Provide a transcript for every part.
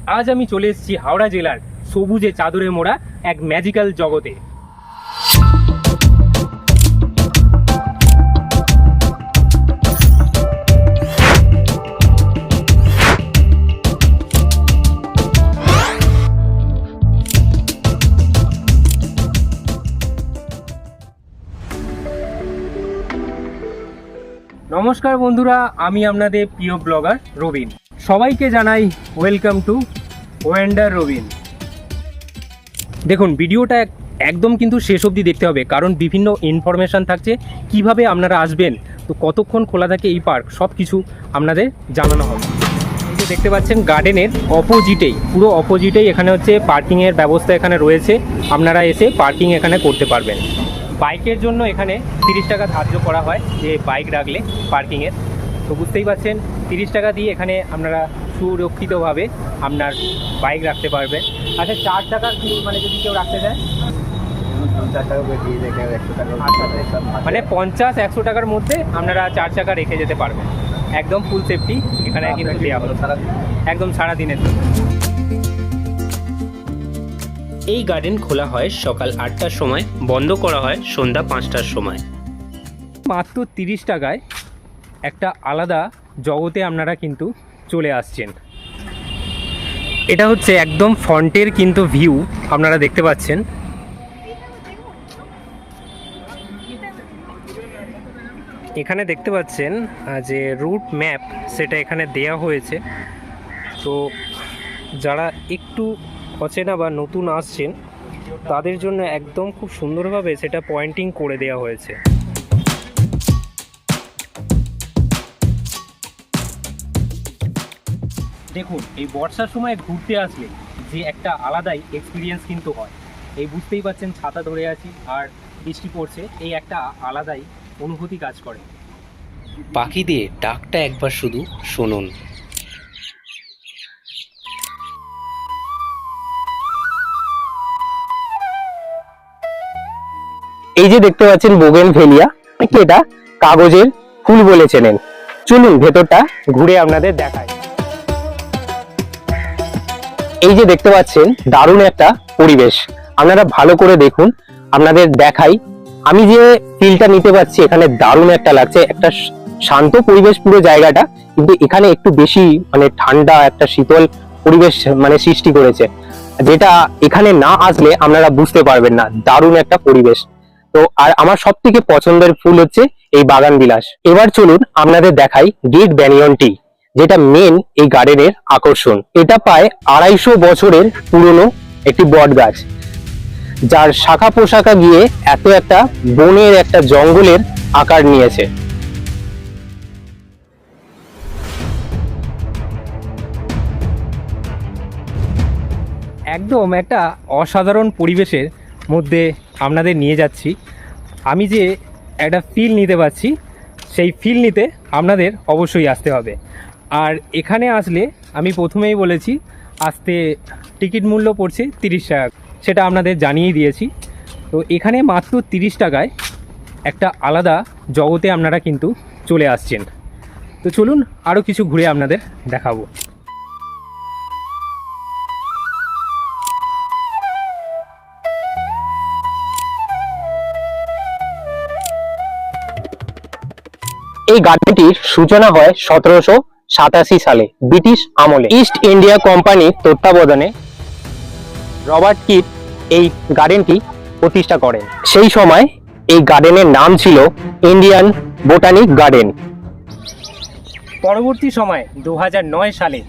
আজ আমি চলে এসেছি হাওড়া জেলার সবুজে চাদরে মোড়া এক ম্যাজিক্যাল জগতে। নমস্কার বন্ধুরা, আমি আপনাদের প্রিয় ব্লগার রবিন। সবাইকে জানাই ওয়েলকাম টু ওয়েন্ডার রবিন। দেখুন, ভিডিওটা একদম কিন্তু শেষ অবধি দেখতে হবে, কারণ বিভিন্ন ইনফরমেশান থাকছে কিভাবে আপনারা আসবেন, তো কতক্ষণ খোলা থাকে এই পার্ক, সব কিছু আপনাদের জানানো হবে। এই যে দেখতে পাচ্ছেন গার্ডেনের অপোজিটেই, পুরো অপোজিটেই এখানে হচ্ছে পার্কিংয়ের ব্যবস্থা এখানে রয়েছে। আপনারা এসে পার্কিং এখানে করতে পারবেন। বাইকের জন্য এখানে 30 টাকা ধার্য করা হয়, যে বাইক রাখলে পার্কিংয়ের। তো বুঝতেই পারছেন, 30 টাকা দিয়ে এখানে আপনারা সুরক্ষিতভাবে আপনার বাইক রাখতে পারবেন। আচ্ছা, 4 টাকার মানে যদি কেউ রাখতে চায়, 50 টাকা করে দিয়ে দেখে 100 টাকা মানে 50-100 টাকার মধ্যে আপনারা 4 চাকা রেখে যেতে পারবেন। একদম ফুল সেফটি এখানে কিন্তু দেওয়া হলো, একদম সারাদিনের জন্য। এই গার্ডেন খোলা হয় সকাল 8টার সময়, বন্ধ করা হয় সন্ধ্যা 5টার সময়। মাত্র 30 টাকায় একটা আলাদা জগতে আপনারা কিন্তু চলে আসছেন। এটা হচ্ছে একদম ফ্রন্টের কিন্তু ভিউ আপনারা দেখতে পাচ্ছেন। এখানে দেখতে পাচ্ছেন যে রুট ম্যাপ, সেটা এখানে দেয়া হয়েছে। তো যারা একটু অচেনা বা নতুন আসছেন তাদের জন্য একদম খুব সুন্দরভাবে সেটা পয়েন্টিং করে দেওয়া হয়েছে। দেখুন, এই বর্ষার সময় ঘুরতে আসলে যে একটা আলাদাই এক্সপিরিয়েন্স কিন্তু হয়। এই বুঝতেই পাচ্ছেন, ছাতা ধরে আছি আর বৃষ্টি পড়ছে, এই একটা আলাদাই অনুভূতি কাজ করে। পাখিদের ডাকটা একবার শুধু শুনুন। এই যে দেখতে পাচ্ছেন বোগেনভেলিয়া, এটা কাগজের ফুল বলে চেনেন। চলুন ভেতরটা ঘুরে আপনাদের দেখাই। এই যে দেখতে পাচ্ছেন দারুণ একটা পরিবেশ, আপনারা ভালো করে দেখুন, আপনাদের দেখাই। আমি যে ফিলটা নিতে পারছি এখানে দারুণ একটা লাগছে, একটা শান্ত পরিবেশ পুরো জায়গাটা, কিন্তু এখানে একটু বেশি মানে ঠান্ডা একটা শীতল পরিবেশ মানে সৃষ্টি করেছে, যেটা এখানে না আসলে আপনারা বুঝতে পারবেন না। দারুণ একটা পরিবেশ। তো আর আমার সব থেকে পছন্দের ফুল হচ্ছে এই বাগান বিলাস। এবার চলুন আপনাদের দেখাই গেট ব্যানিয়ন টি, যেটা মেন এই গার্ডেনের আকর্ষণ। এটা প্রায় 250 বছরের পুরনো একটি বট গাছ, যার শাখা পোশাখা গিয়ে এত একটা বনের একটা জঙ্গলের আকার নিয়েছে। একদম একটা অসাধারণ পরিবেশের মধ্যে আপনাদের নিয়ে যাচ্ছি। আমি যে একটা ফিল নিতে পারছি, সেই ফিল নিতে আপনাদের অবশ্যই আসতে হবে। আর এখানে আসলে আমি প্রথমেই বলেছি, আসতে টিকিট মূল্য পড়ছে 30 টাকা, সেটা আপনাদের জানিয়ে দিয়েছি। তো এখানে মাত্র 30 টাকায় একটা আলাদা জগতে আপনারা কিন্তু চলে আসছেন। তো চলুন আরও কিছু ঘুরে আপনাদের দেখাবো। এই গার্ডেনটির সূচনা হয় 1787 সালে ব্রিটিশ আমলে। ইস্ট ইন্ডিয়া কোম্পানির তত্ত্বাবধানে রবার্ট কিট এই গার্ডেনটি প্রতিষ্ঠা করেন। সেই সময় এই গার্ডেনের নাম ছিল ইন্ডিয়ান বোটানিক গার্ডেন। পরবর্তী সময়ে 2009 সালে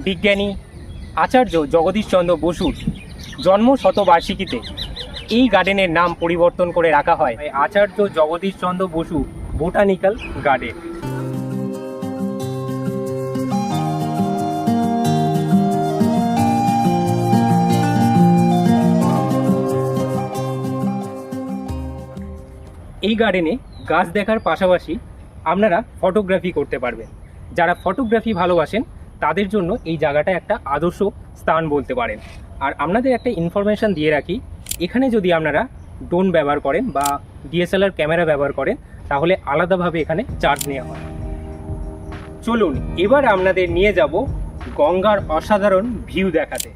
বিজ্ঞানী আচার্য জগদীশচন্দ্র বসুর জন্ম শতবার্ষিকীতে এই গার্ডেনের নাম পরিবর্তন করে রাখা হয় আচার্য জগদীশচন্দ্র বসু বোটানিক্যাল গার্ডেন। এই গার্ডেনে গাছ দেখার পাশাপাশি আপনারা ফটোগ্রাফি করতে পারবেন। যারা ফটোগ্রাফি ভালোবাসেন তাদের জন্য এই জায়গাটা একটা আদর্শ স্থান বলতে পারেন। আর আপনাদের একটা ইনফরমেশান দিয়ে রাখি, এখানে যদি আপনারা ড্রোন ব্যবহার করেন বা ডিএসএলআর ক্যামেরা ব্যবহার করেন, তাহলে আলাদাভাবে এখানে চার্জ নেওয়া হয়। চলুন এবার আপনাদের নিয়ে যাব গঙ্গার অসাধারণ ভিউ দেখাতে।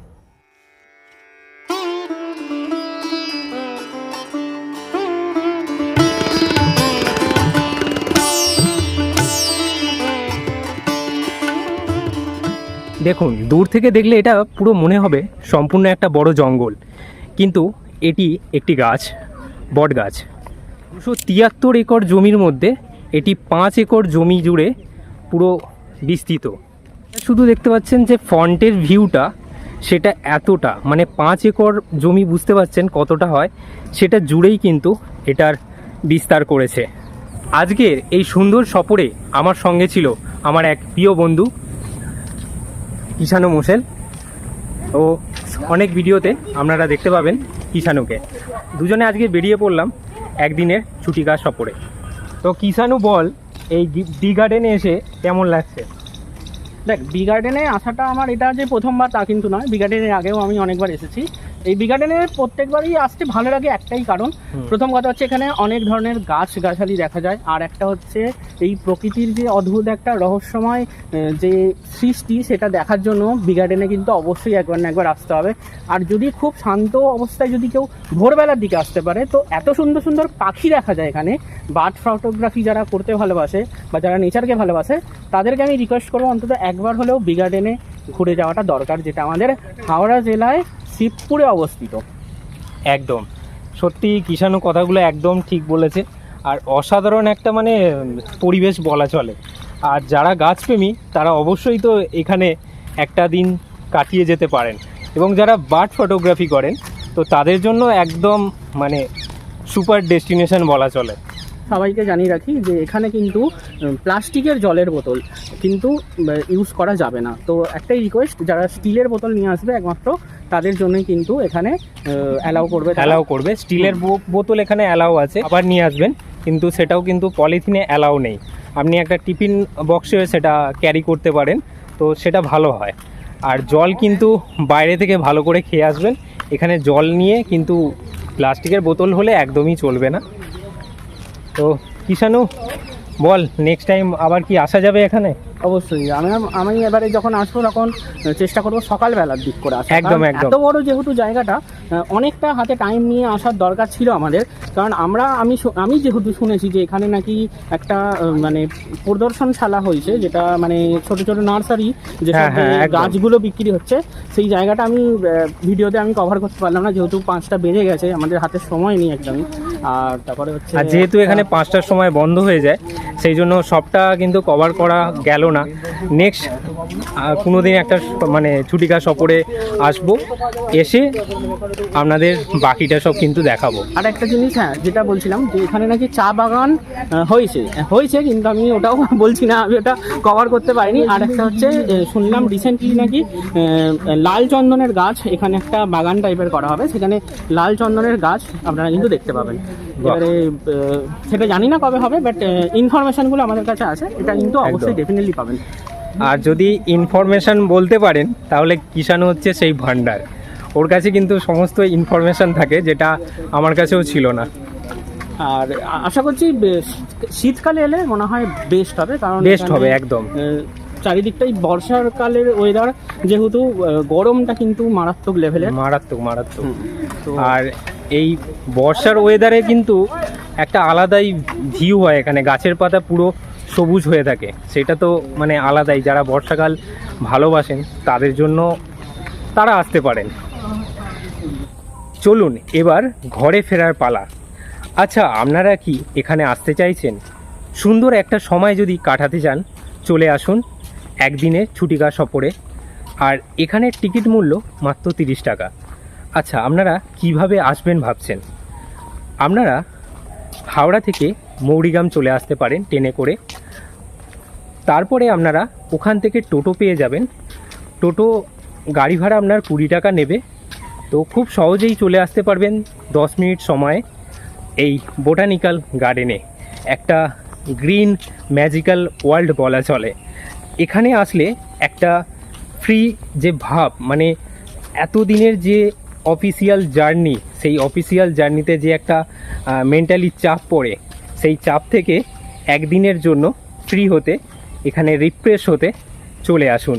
দেখুন, দূর থেকে দেখলে এটা পুরো মনে হবে সম্পূর্ণ একটা বড় জঙ্গল, কিন্তু এটি একটি গাছ, বট গাছ। 273 একর জমির মধ্যে এটি 5 একর জমি জুড়ে পুরো বিস্তৃত। শুধু দেখতে পাচ্ছেন যে ফ্রন্টের ভিউটা, সেটা এতটা, মানে 5 একর জমি, বুঝতে পাচ্ছেন কতটা হয়, সেটা জুড়েই কিন্তু এটার বিস্তার করেছে। আজকের এই সুন্দর সফরে আমার সঙ্গে ছিল আমার এক প্রিয় বন্ধু কিষাণু মোশেল। ও অনেক ভিডিওতে আপনারা দেখতে পাবেন কিষাণুকে। দুজনে আজকে বেরিয়ে পড়লাম একদিনের ছুটিকা সফরে। তো কিষাণু বল, এই ডি গার্ডেনে এসে কেমন লাগছে? দেখ, বি গার্ডেনে আসাটা আমার এটা যে প্রথমবার তা কিন্তু নয়, বি গার্ডেনের আগেও আমি অনেকবার এসেছি। এই বি গার্ডেনে প্রত্যেকবারই আসতে ভালো লাগে একটাই কারণ, প্রথম কথা হচ্ছে এখানে অনেক ধরনের গাছগাছালি দেখা যায়, আর একটা হচ্ছে এই প্রকৃতির যে অদ্ভুত একটা রহস্যময় যে সৃষ্টি, সেটা দেখার জন্য বি গার্ডেনে কিন্তু অবশ্যই একবার না একবার আসতে হবে। আর যদি খুব শান্ত অবস্থায় যদি কেউ ভোরবেলার দিকে আসতে পারে, তো এত সুন্দর সুন্দর পাখি দেখা যায় এখানে। বার্ড ফটোগ্রাফি যারা করতে ভালোবাসে বা যারা নেচারকে ভালোবাসে, তাদেরকে আমি রিকোয়েস্ট করবো অন্তত একবার হলেও বি গার্ডেনে ঘুরে যাওয়াটা দরকার, যেটা আমাদের হাওড়া জেলায় শিবপুরে অবস্থিত। একদম সত্যি, কিষাণু কথাগুলো একদম ঠিক বলেছে। আর অসাধারণ একটা মানে পরিবেশ বলা চলে। আর যারা গাছপ্রেমী তারা অবশ্যই তো এখানে একটা দিন কাটিয়ে যেতে পারেন, এবং যারা বার্ড ফটোগ্রাফি করেন তো তাদের জন্য একদম মানে সুপার ডেস্টিনেশন বলা চলে। সবাইকে জানিয়ে রাখি যে এখানে কিন্তু প্লাস্টিকের জলের বোতল কিন্তু ইউজ করা যাবে না। তো একটাই রিকোয়েস্ট, যারা স্টিলের বোতল নিয়ে আসবে একমাত্র তাদের জন্যই কিন্তু এখানে অ্যালাউ করবে। স্টিলের বোতল এখানে অ্যালাউ আছে, আবার নিয়ে আসবেন, কিন্তু সেটাও কিন্তু পলিথিনে অ্যালাউ নেই। আপনি একটা টিফিন বক্সে সেটা ক্যারি করতে পারেন, তো সেটা ভালো হয়। আর জল কিন্তু বাইরে থেকে ভালো করে খেয়ে আসবেন। এখানে জল নিয়ে কিন্তু প্লাস্টিকের বোতল হলে একদমই চলবে না। তো কিষাণু বল, নেক্সট টাইম আবার কি আসা যাবে এখানে? অবশ্যই আমি এবারে যখন আসবো তখন চেষ্টা করবো সকালবেলার দিক করে আসা। একদম। এত বড় যেহেতু জায়গাটা, অনেকটা হাতে টাইম নিয়ে আসার দরকার ছিল আমাদের, কারণ আমি যেহেতু শুনেছি যে এখানে নাকি একটা মানে প্রদর্শনশালা হয়েছে, যেটা মানে ছোট ছোট নার্সারি যে গাছগুলো বিক্রি হচ্ছে, সেই জায়গাটা আমি ভিডিওতে আমি কভার করতে পারলাম না, যেহেতু 5টা বেজে গেছে, আমাদের হাতে সময় নেই একদমই। আর তারপরে হচ্ছে, আর যেহেতু এখানে 5টার সময় বন্ধ হয়ে যায়, সেই জন্য সবটা কিন্তু কভার করা গেল না। নেক্সট কোনো দিন একটা মানে ছুটিকা সফরে আসবো, এসে আপনাদের বাকিটা সব কিন্তু দেখাবো। আর একটা জিনিস, যেটা বলছিলাম যে এখানে নাকি চা বাগান হয়েছে, কিন্তু আমি ওটাও বলছি না, আমি ওটা কভার করতে পারিনি। আর একটা হচ্ছে শুনলাম রিসেন্টলি নাকি লাল চন্দনের গাছ এখানে একটা বাগান টাইপের করা হবে, সেখানে লাল চন্দনের গাছ আপনারা কিন্তু দেখতে পাবেন। এবারে সেটা জানি না কবে হবে, বাট ইনফরমেশনগুলো আমাদের কাছে আছে, এটা কিন্তু অবশ্যই ডেফিনেটলি পাবেন। আর যদি ইনফরমেশন বলতে পারেন, তাহলে কিষাণু হচ্ছে সেই ভান্ডার। ওর কাছে কিন্তু সমস্ত ইনফরমেশন থাকে, যেটা আমার কাছেও ছিল না। আর আশা করছি শীতকালে এলে মনে হয় বেস্ট হবে, কারণ বেস্ট হবে একদম। চারিদিকটাই বর্ষার কালের ওয়েদার, যেহেতু গরমটা কিন্তু মারাত্মক লেভেলের, মারাত্মক। আর এই বর্ষার ওয়েদারে কিন্তু একটা আলাদাই ভিউ হয় এখানে, গাছের পাতা পুরো সবুজ হয়ে থাকে, সেটা তো মানে আলাদাই। যারা বর্ষাকাল ভালোবাসেন তাদের জন্য তারা আসতে পারেন। চলুন এবার ঘরে ফেরার পালা। আচ্ছা, আপনারা কি এখানে আসতে চাইছেন? সুন্দর একটা সময় যদি কাটাতে চান, চলে আসুন একদিনের ছুটিকা সফরে। আর এখানের টিকিট মূল্য মাত্র 30 টাকা। আচ্ছা, আপনারা কিভাবে আসবেন ভাবছেন? আপনারা হাওড়া থেকে মৌরিগ্রাম চলে আসতে পারেন ট্রেনে করে। তারপরে আপনারা ওখান থেকে টোটো পেয়ে যাবেন। টোটো গাড়ি ভাড়া আপনার 20 টাকা নেবে। তো খুব সহজেই চলে আসতে পারবেন 10 মিনিট সময়ে এই বোটানিক্যাল গার্ডেনে। একটা গ্রিন ম্যাজিক্যাল ওয়ার্ল্ড বলা চলে। এখানে আসলে একটা ফ্রি যে ভাব, মানে এতদিনের যে অফিসিয়াল জার্নি, সেই অফিসিয়াল জার্নিতে যে একটা মেন্টালি চাপ পড়ে, সেই চাপ থেকে একদিনের জন্য ফ্রি হতে, এখানে রিফ্রেশ হতে চলে আসুন।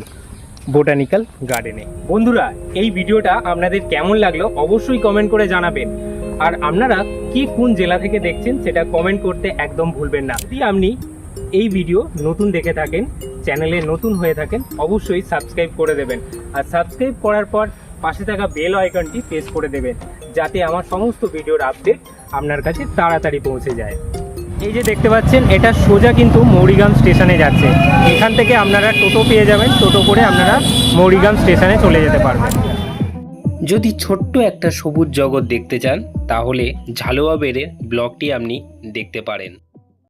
বোটানিক্যাল গার্ডেনে। বন্ধুরা, এই ভিডিওটা আপনাদের কেমন লাগলো অবশ্যই কমেন্ট করে জানাবেন। আর আপনারা কি কোন জেলা থেকে দেখছেন সেটা কমেন্ট করতে একদম ভুলবেন না। যদি আপনি এই ভিডিও নতুন দেখে থাকেন, চ্যানেলে নতুন হয়ে থাকেন, অবশ্যই সাবস্ক্রাইব করে দেবেন। আর সাবস্ক্রাইব করার পর পাশে থাকা বেল আইকনটি প্রেস করে দেবেন, যাতে আমার সমস্ত ভিডিওর আপডেট আপনার কাছে তাড়াতাড়ি পৌঁছে যায়। এই যে দেখতে পাচ্ছেন, এটা সোজা কিন্তু মৌরিগ্রাম স্টেশনে যাচ্ছে। এখান থেকে আপনারা টোটো পেয়ে যাবেন, টোটো করে আপনারা মৌরিগ্রাম স্টেশনে চলে যেতে পারবেন। যদি ছোট্ট একটা সবুজ জগৎ দেখতে চান তাহলে ঝালুয়া বেড়ের ব্লগটি আপনি দেখতে পারেন।